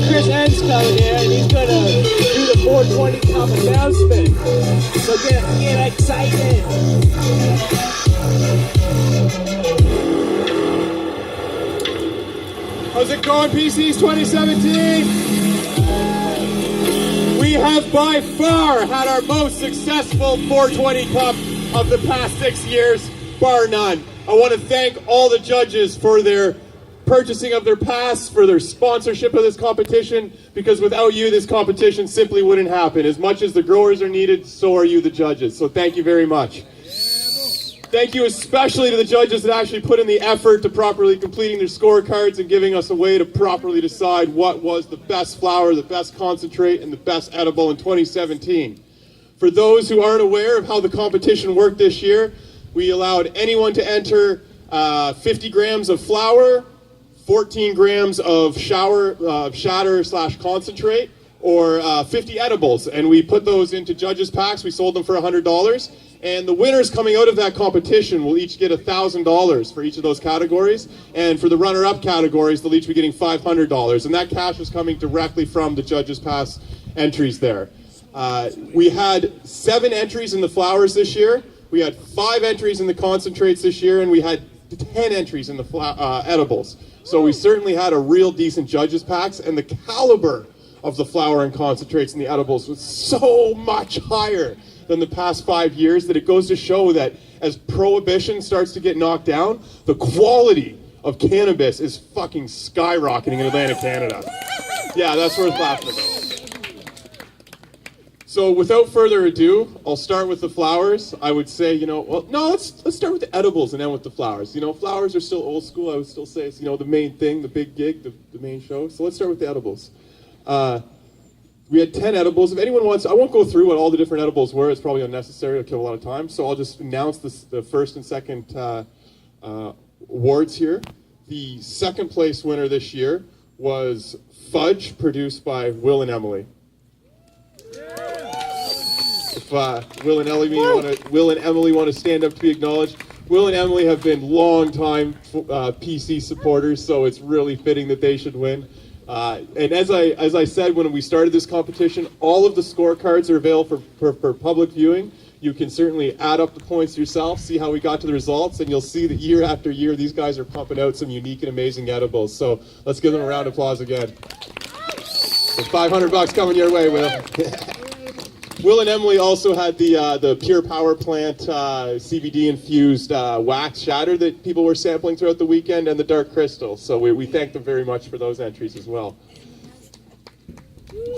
Chris N's coming here, and he's gonna do the 420 Cup announcement. So get excited. How's it going, PeaceEast 2017? We have by far had our most successful 420 Cup of the past 6 years, bar none. I want to thank all the judges for their purchasing of their pass, for their sponsorship of this competition, because without you, this competition simply wouldn't happen. As much as the growers are needed, so are you, the judges. So thank you very much. Thank you especially to the judges that actually put in the effort to properly completing their scorecards and giving us a way to properly decide what was the best flower, the best concentrate, and the best edible in 2017. For those who aren't aware of how the competition worked this year, we allowed anyone to enter 50 grams of flour, 14 grams of shatter/concentrate, or 50 edibles, and we put those into judges' packs. We sold them for $100, and the winners coming out of that competition will each get $1,000 for each of those categories, and for the runner-up categories, they'll each be getting $500, and that cash is coming directly from the judges' pass entries there. We had 7 entries in the flowers this year, we had 5 entries in the concentrates this year, and we had 10 entries in the edibles. So we certainly had a real decent judges packs, and the caliber of the flower and concentrates and the edibles was so much higher than the past 5 years that it goes to show that as prohibition starts to get knocked down, the quality of cannabis is fucking skyrocketing in Atlantic Canada. Yeah, that's worth laughing about. So without further ado, I'll start with the flowers. I would say, let's start with the edibles and then with the flowers. Flowers are still old school. I would still say it's, the main thing, the big gig, the main show. So let's start with the edibles. We had 10 edibles. If anyone wants, I won't go through what all the different edibles were. It's probably unnecessary. It'll kill a lot of time. So I'll just announce the first and second awards here. The second place winner this year was Fudge, produced by Will and Emily. If Will and Emily want to stand up to be acknowledged. Will and Emily have been long-time PC supporters, so it's really fitting that they should win. And as I said when we started this competition, all of the scorecards are available for public viewing. You can certainly add up the points yourself, see how we got to the results, and you'll see that year after year, these guys are pumping out some unique and amazing edibles. So let's give them a round of applause again. There's $500 coming your way, Will. Will and Emily also had the Pure Power Plant CBD-infused wax shatter that people were sampling throughout the weekend, and the Dark Crystal. So we thank them very much for those entries as well.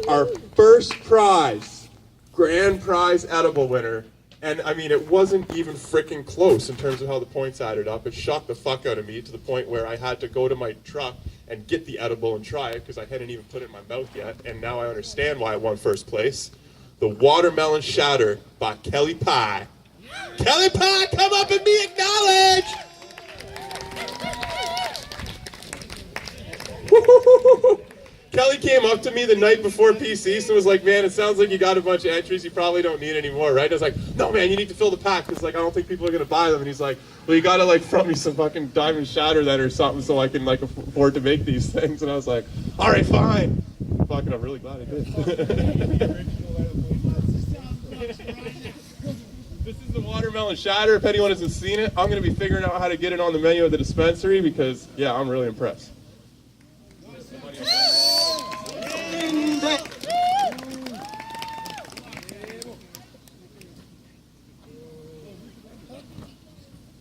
Our first prize, grand prize edible winner, and I mean, it wasn't even freaking close in terms of how the points added up. It shocked the fuck out of me to the point where I had to go to my truck and get the edible and try it because I hadn't even put it in my mouth yet, and now I understand why I won first place. The Watermelon Shatter by Kelly Pie. Kelly Pie, come up and be acknowledged! Kelly came up to me the night before PeaceEast and was like, man, it sounds like you got a bunch of entries, you probably don't need any more, right? I was like, no man, you need to fill the pack, because I don't think people are going to buy them. And he's like, well, you got to front me some fucking Diamond Shatter then or something so I can afford to make these things. And I was like, all right, fine. Fucking, I'm really glad I did. This is the Watermelon Shatter. If anyone hasn't seen it, I'm going to be figuring out how to get it on the menu at the dispensary because, yeah, I'm really impressed.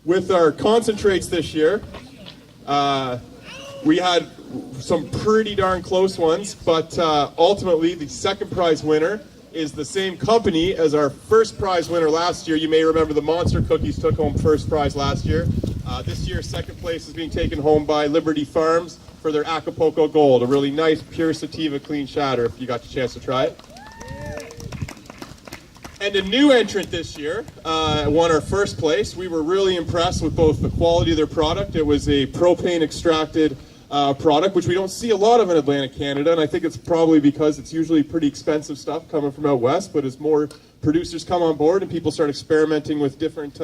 With our concentrates this year, we had some pretty darn close ones, but ultimately the second prize winner is the same company as our first prize winner last year. You may remember the Monster Cookies took home first prize last year. This year, second place is being taken home by Liberty Farms for their Acapulco Gold, a really nice, pure sativa clean shatter if you got the chance to try it. And a new entrant this year won our first place. We were really impressed with both the quality of their product. It was a propane extracted product, which we don't see a lot of in Atlantic Canada, and I think it's probably because it's usually pretty expensive stuff coming from out west, but as more producers come on board and people start experimenting with different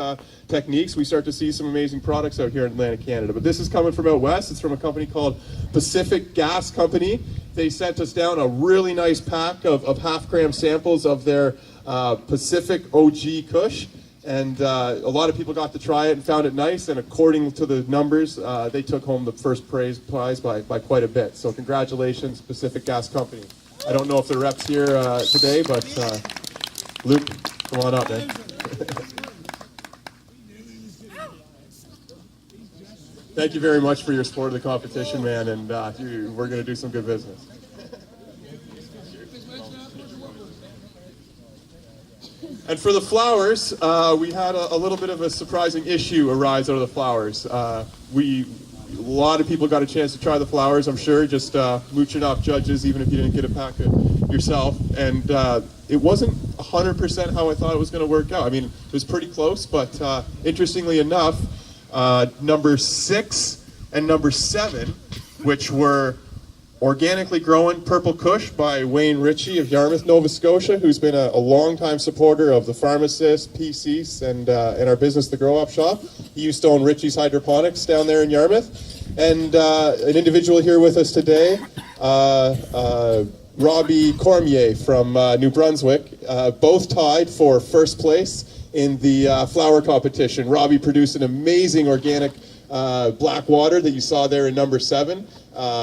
techniques, we start to see some amazing products out here in Atlantic Canada. But this is coming from out west. It's from a company called Pacific Gas Company. They sent us down a really nice pack of half-gram samples of their Pacific OG Kush. And a lot of people got to try it and found it nice, and according to the numbers, they took home the first prize by quite a bit. So congratulations, Pacific Gas Company. I don't know if the rep's here today, but Luke, come on up, man. Thank you very much for your support of the competition, man, and we're going to do some good business. And for the flowers, we had a little bit of a surprising issue arise out of the flowers. A lot of people got a chance to try the flowers, I'm sure, just mooching off judges, even if you didn't get a packet yourself. And it wasn't 100% how I thought it was going to work out. I mean, it was pretty close, but interestingly enough, number 6 and number 7, which were Organically Growing Purple Kush by Wayne Ritchie of Yarmouth, Nova Scotia, who's been a longtime supporter of the Pharmacist, PeaceEast, and our business, The Grow Up Shop. He used to own Ritchie's Hydroponics down there in Yarmouth. And an individual here with us today, Robbie Cormier from New Brunswick, both tied for first place in the flower competition. Robbie produced an amazing organic black water that you saw there in number 7.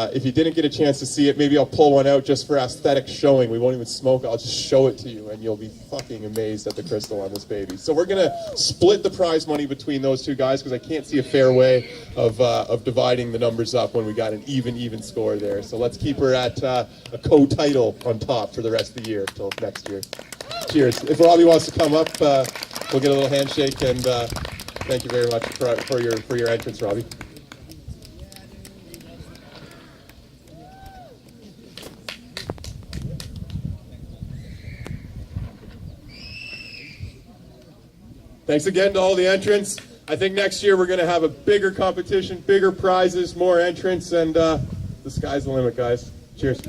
If you didn't get a chance to see it, maybe I'll pull one out just for aesthetic showing. We won't even smoke it. I'll just show it to you, and you'll be fucking amazed at the crystal on this baby. So we're going to split the prize money between those two guys because I can't see a fair way of dividing the numbers up when we got an even score there. So let's keep her at a co-title on top for the rest of the year until next year. Cheers. If Robbie wants to come up, we'll get a little handshake, and thank you very much for your entrance, Robbie. Thanks again to all the entrants. I think next year we're going to have a bigger competition, bigger prizes, more entrants, and the sky's the limit, guys. Cheers.